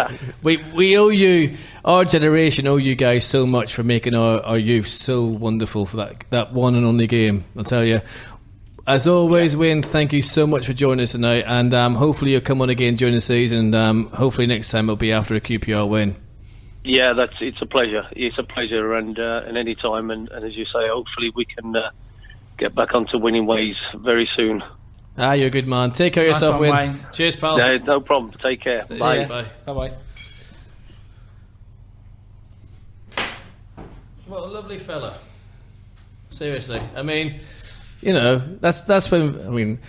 S1: We owe you, our generation owe you guys so much for making our youth so wonderful for that one and only game. I'll tell you. As always, Wayne, thank you so much for joining us tonight. And hopefully you'll come on again during the season. And hopefully next time it'll be after a QPR win.
S5: Yeah, it's a pleasure. It's a pleasure, and any time. And as you say, hopefully we can get back onto winning ways very soon.
S1: You're a good man. Take care of yourself, Wayne. Cheers, pal.
S5: No problem. Take care. Bye.
S1: Bye. What a lovely fella. Seriously. I mean, that's when. I mean,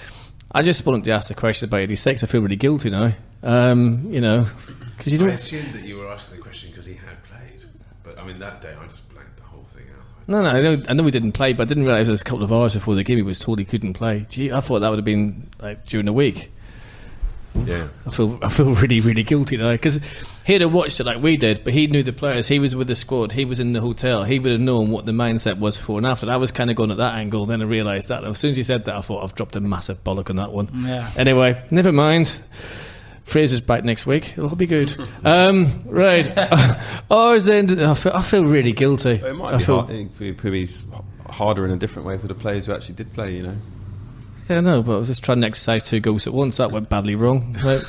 S1: I just wanted to ask the question about 86. I feel really guilty now. Because you don't.
S3: I assumed that you were asking the question because he had played. But I mean, that day I just blanked the whole thing out.
S1: No, I know he didn't play, but I didn't realise it was a couple of hours before the game he was told he couldn't play. Gee, I thought that would have been like during the week.
S3: Yeah,
S1: I feel really, really guilty now because he'd have watched it like we did, but he knew the players. He was with the squad. He was in the hotel. He would have known what the mindset was before and after. I was kind of going at that angle. Then I realised that as soon as he said that, I thought I've dropped a massive bollock on that one.
S2: Yeah.
S1: Anyway, never mind. Fraser's back next week. It'll be good. Right. Ours end. I feel really guilty.
S4: It might be hard. It could be harder in a different way for the players who actually did play.
S1: Yeah, no, but I was just trying to exercise 2 goals at once. That went badly wrong. Right.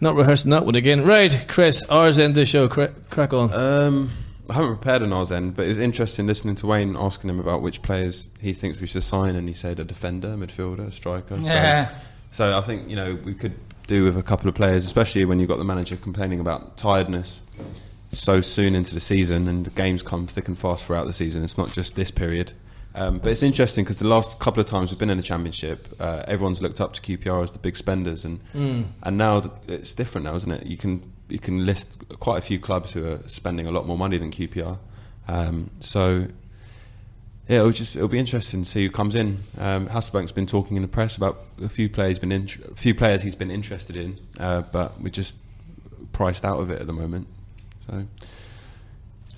S1: Not rehearsing that one again. Right, Chris, ours end the show. Crack on.
S4: I haven't prepared an ours end, but it was interesting listening to Wayne asking him about which players he thinks we should sign, and he said a defender, midfielder, striker.
S2: Yeah.
S4: So I think we could do with a couple of players, especially when you've got the manager complaining about tiredness so soon into the season, and the games come thick and fast throughout the season. It's not just this period. But it's interesting because the last couple of times we've been in the Championship, everyone's looked up to QPR as the big spenders, and now it's different now, isn't it? You can list quite a few clubs who are spending a lot more money than QPR. So yeah, it'll be interesting to see who comes in. Hasselbank's been talking in the press about a few players he's been interested in, but we're just priced out of it at the moment. So.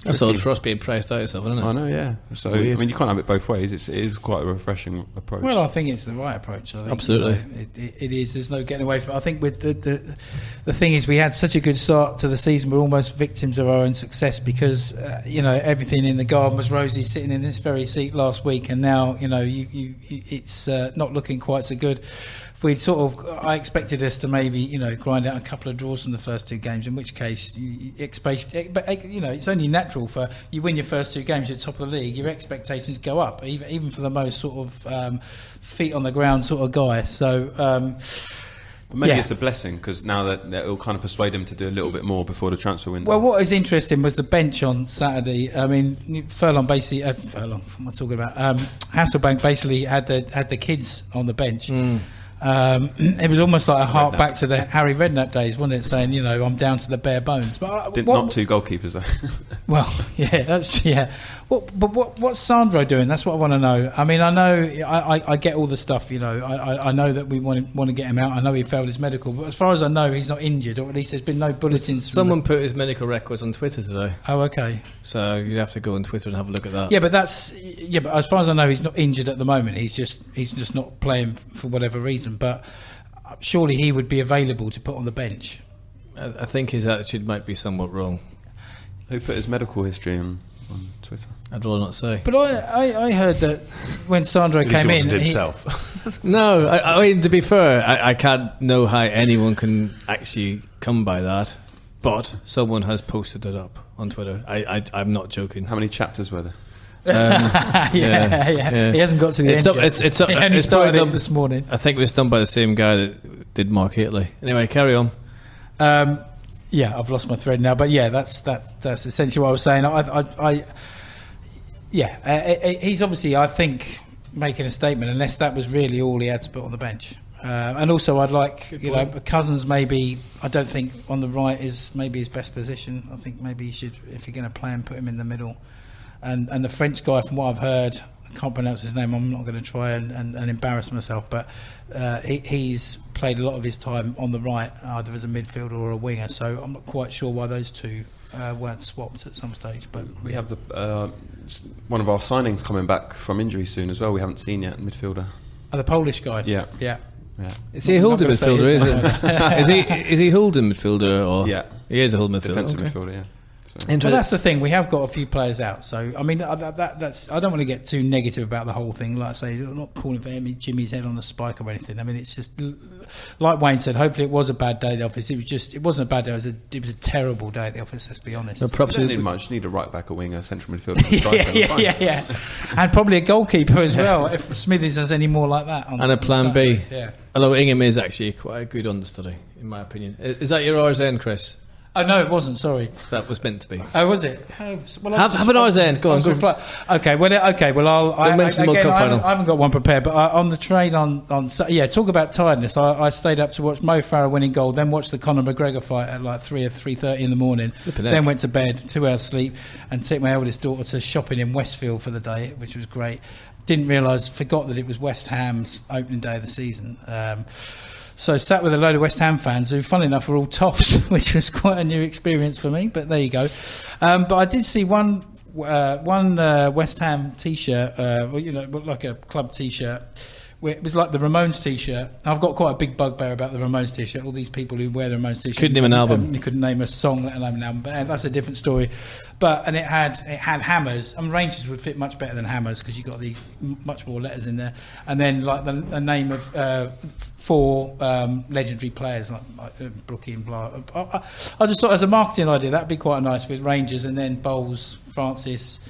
S1: That's odd for us being priced out yourself, isn't it?
S4: I know, yeah. So weird. I mean, you can't have it both ways. It is quite a refreshing approach.
S2: Well, I think it's the right approach. I think,
S1: absolutely,
S2: it is. There's no getting away from it. I think with the thing is, we had such a good start to the season. We're almost victims of our own success because everything in the garden was rosy, sitting in this very seat last week, and now it's not looking quite so good. I expected us to maybe grind out a couple of draws from the first 2 games, in which case it's only natural for you win your first 2 games, you're top of the league, your expectations go up, even for the most sort of feet on the ground sort of guy. So
S4: maybe it's a blessing because now that it'll kind of persuade him to do a little bit more before the transfer window.
S2: Well, what is interesting was the bench on Saturday. I mean, Furlong basically what am I talking about? Hasselbank basically had the kids on the bench. It was almost like a hark back to the Harry Redknapp days, wasn't it? Saying, I'm down to the bare bones. But
S4: not 2 goalkeepers though.
S2: Well, yeah, that's yeah. What's Sandro doing? That's what I want to know. I mean, I know I get all the stuff. I know that we want to get him out. I know he failed his medical, but as far as I know, he's not injured, or at least there's been no bulletins.
S1: Someone put his medical records on Twitter today.
S2: Oh, okay.
S1: So you'd have to go on Twitter and have a look at that.
S2: Yeah, but but as far as I know, he's not injured at the moment. He's just not playing for whatever reason. But surely he would be available to put on the bench.
S1: I think his attitude might be somewhat wrong.
S4: Who put his medical history on Twitter?
S1: I'd rather not say.
S2: But I heard that when Sandro came in,
S3: himself.
S1: No, I mean, to be fair, I can't know how anyone can actually come by that. But someone has posted it up on Twitter. I'm not joking.
S4: How many chapters were there?
S2: Yeah. He hasn't got to the end. He only started it this morning.
S1: I think it was done by the same guy that did Mark Hateley. Anyway, carry on.
S2: Yeah, I've lost my thread now, but yeah, that's essentially what I was saying. He's obviously, I think, making a statement, unless that was really all he had to put on the bench. And also, I'd like, Cousins maybe, I don't think on the right is maybe his best position. I think maybe he should, if you're going to play him, put him in the middle. And the French guy, from what I've heard, I can't pronounce his name, I'm not going to try and embarrass myself, but he's played a lot of his time on the right, either as a midfielder or a winger, so I'm not quite sure why those two weren't swapped at some stage. But
S4: we have one of our signings coming back from injury soon as well, we haven't seen yet, midfielder.
S2: The Polish guy?
S4: Yeah.
S1: Is he a holding midfielder? Is he holding midfielder? Or?
S4: Yeah.
S1: He is a holding midfielder.
S4: Defensive midfielder, yeah.
S2: Well, that's the thing. We have got a few players out, so I mean, that's. I don't want to get too negative about the whole thing. Like I say, I'm not calling for Jimmy's head on a spike or anything. I mean, it's just like Wayne said. Hopefully, it was a bad day at the office. It wasn't a bad day. It was a terrible day at the office. Let's be honest.
S4: No, perhaps you don't need much. You need a right back, a winger, a central midfielder,
S2: yeah, and probably a goalkeeper as well. If Smithies has any more like that,
S1: and a plan
S2: Saturday.
S1: B. Yeah. Although Ingham is actually quite a good understudy, in my opinion. Is that your RSN, Chris?
S2: Oh, no, it wasn't, sorry.
S1: That was meant to be.
S2: Oh, was it? Oh, well,
S1: have an hour's end. Go on.
S2: Okay, well,
S1: Don't mention the World Cup final.
S2: I haven't got one prepared, but on the train talk about tiredness. I stayed up to watch Mo Farah winning goal, then watched the Conor McGregor fight at like 3 or 3:30 in the morning, then went to bed, 2 hours sleep, and took my eldest daughter to shopping in Westfield for the day, which was great. Forgot that it was West Ham's opening day of the season. So sat with a load of West Ham fans who, funnily enough, were all toffs, which was quite a new experience for me. But there you go. But I did see one West Ham T-shirt, like a club T-shirt. It was like the Ramones T-shirt. I've got quite a big bugbear about the Ramones T-shirt. All these people who wear the Ramones T-shirt
S1: couldn't name an album.
S2: You couldn't name a song, let alone an album. But that's a different story. And it had hammers. I mean, Rangers would fit much better than hammers because you got the much more letters in there. And then like the name of 4 legendary players like Brookie and blah. I just thought as a marketing idea that'd be quite nice with Rangers and then Bowles, Francis.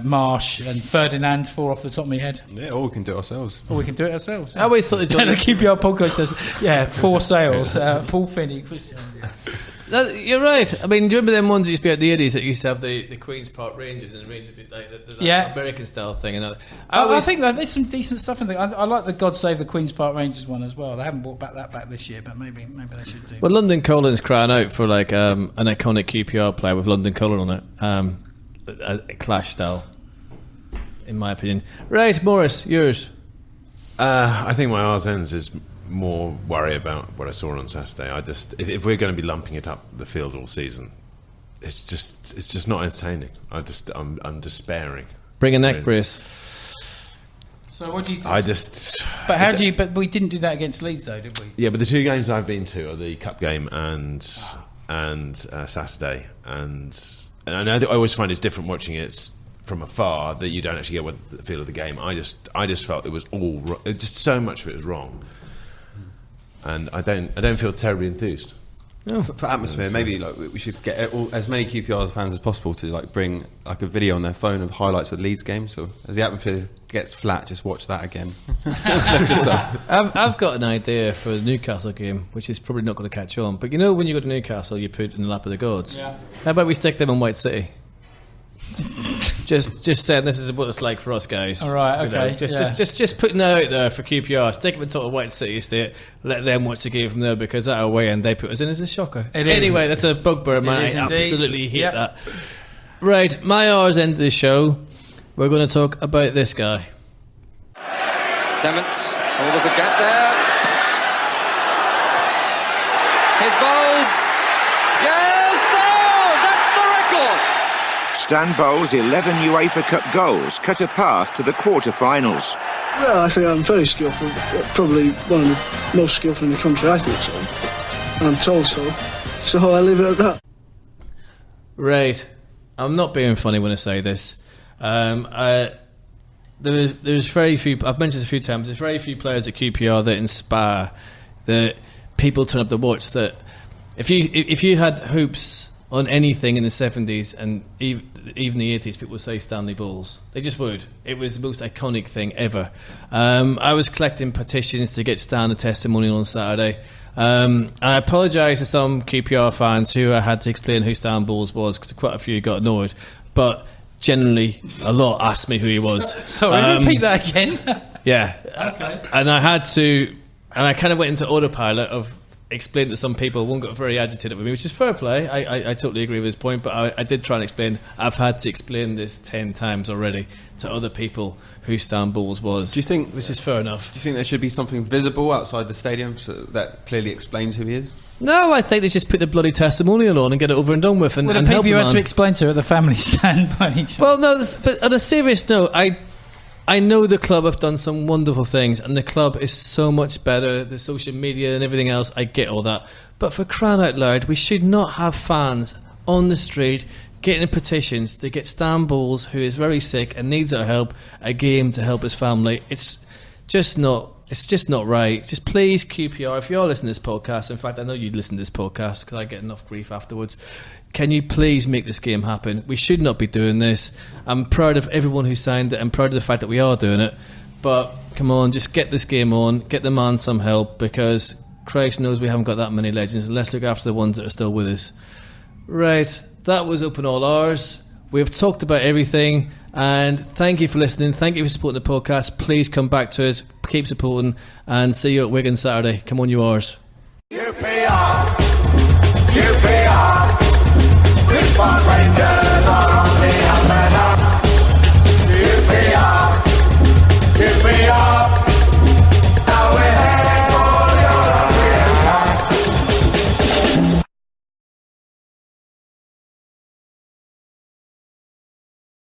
S2: Marsh and Ferdinand, 4 off the top of my head.
S4: Yeah, or we can do it ourselves.
S2: Yeah.
S1: I always thought the
S2: QPR podcast says, 4 sales. Paul Finney, Christian. Yeah.
S1: You're right. I mean, do you remember them ones that used to be at the 80s that used to have the Queen's Park Rangers and the Rangers like the American style thing? And
S2: I think that there's some decent stuff in there. I like the God Save the Queen's Park Rangers one as well. They haven't brought that back this year, but maybe they should do.
S1: Well, London Calling crying out for like an iconic QPR player with London Calling on it. A clash style, in my opinion. Right, Morris, yours.
S3: I think my R's ends is more worry about what I saw on Saturday. If we're going to be lumping it up the field all season, it's just not entertaining. I'm despairing.
S1: Bring a neck brace.
S2: So what do you think? But we didn't do that against Leeds though, did we?
S3: Yeah, but the 2 games I've been to are the cup game and Saturday, and I know that I always find it's different watching it from afar, that you don't actually get what the feel of the game. I just felt it was all just so much of it was wrong, and I don't feel terribly enthused.
S4: No, for atmosphere, maybe like we should get as many QPR fans as possible to like bring like a video on their phone of highlights of the Leeds game. So as the atmosphere gets flat, just watch that again.
S1: I've got an idea for the Newcastle game, which is probably not going to catch on. But you know, when you go to Newcastle, you put it in the lap of the gods. Yeah. How about we stick them in White City? just saying, this is what it's like for us guys.
S2: All right, okay.
S1: Just putting that out there for QPR. Stick them in total White City Estate. Let them watch the game from there, because that away and they put us in as a shocker. Anyway, that's a bugbear of mine. I absolutely hate that. Right, my hour's end of the show. We're going to talk about this guy.
S6: Clements. Oh, there's a gap there. His Bowles. Yes! Oh, that's the record!
S7: Stan Bowles' 11 UEFA Cup goals cut a path to the quarter-finals.
S8: Well, I think I'm very skillful, probably one of the most skillful in the country, I think so. And I'm told so. So I leave it at that.
S1: Right. I'm not being funny when I say this. There's very few, I've mentioned this a few times, there's very few players at QPR that inspire, that people turn up to watch, that if you had hoops on anything in the 70s and even the 80s, people would say Stanley Bowles. They just would. It was the most iconic thing ever. I was collecting petitions to get Stan a testimonial on Saturday. I apologise to some QPR fans who I had to explain who Stan Bowles was, because quite a few got annoyed. But generally, a lot asked me who he was.
S2: Sorry, repeat that again.
S1: Yeah.
S2: Okay.
S1: And I had to, and I kind of went into autopilot of explain to some people. One got very agitated with me, which is fair play. I totally agree with his point, but I did try and explain. I've had to explain this 10 times already to other people who Stan Bowles was.
S4: Do you think,
S1: which is fair enough?
S4: Do you think there should be something visible outside the stadium that clearly explains who he is?
S1: No, I think they just put the bloody testimonial on and get it over and done with. And,
S2: well, the people you had to explain to at the family stand by each other.
S1: Well, no, but on a serious note, I know the club have done some wonderful things, and the club is so much better, the social media and everything else, I get all that. But for crying out loud, we should not have fans on the street getting petitions to get Stan Bowles, who is very sick and needs our help, a game to help his family. It's just not right. Just please, QPR, if you're listening to this podcast, in fact, I know you listen to this podcast because I get enough grief afterwards, can you please make this game happen? We should not be doing this. I'm proud of everyone who signed it. I'm proud of the fact that we are doing it. But come on, just get this game on. Get the man some help, because Christ knows we haven't got that many legends. Let's look after the ones that are still with us. Right, that was Open All Hours. We've talked about everything, and thank you for listening. Thank you for supporting the podcast. Please come back to us, keep supporting, and see you at Wigan Saturday. Come on, you Rs.
S9: QPR, QPR, Rangers.